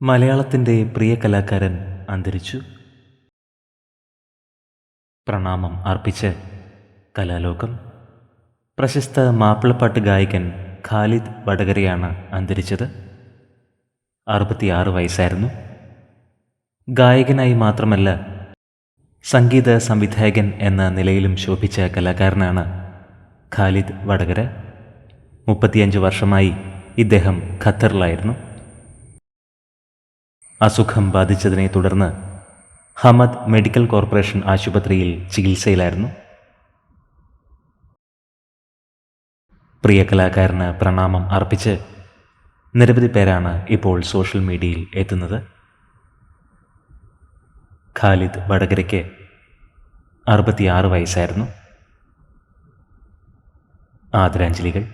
മലയാളത്തിൻ്റെ പ്രിയ കലാകാരൻ അന്തരിച്ചു. പ്രണാമം അർപ്പിച്ച് കലാലോകം. പ്രശസ്ത മാപ്പിളപ്പാട്ട് ഗായകൻ ഖാലിദ് വടകരയാണ് അന്തരിച്ചത്. 66 വയസ്സായിരുന്നു. ഗായകനായി മാത്രമല്ല സംഗീത സംവിധായകൻ എന്ന നിലയിലും ശോഭിച്ച കലാകാരനാണ് ഖാലിദ് വടകര. 35 വർഷമായി ഇദ്ദേഹം ഖത്തറിലായിരുന്നു. അസുഖം ബാധിച്ചതിനെ തുടർന്ന് ഹമദ് മെഡിക്കൽ കോർപ്പറേഷൻ ആശുപത്രിയിൽ ചികിത്സയിലായിരുന്നു. പ്രിയ കലാകാരന് പ്രണാമം അർപ്പിച്ച് നിരവധി പേരാണ് ഇപ്പോൾ സോഷ്യൽ മീഡിയയിൽ എത്തുന്നത്. ഖാലിദ് വടകരയ്ക്ക് 66 വയസ്സായിരുന്നു. ആദരാഞ്ജലികൾ.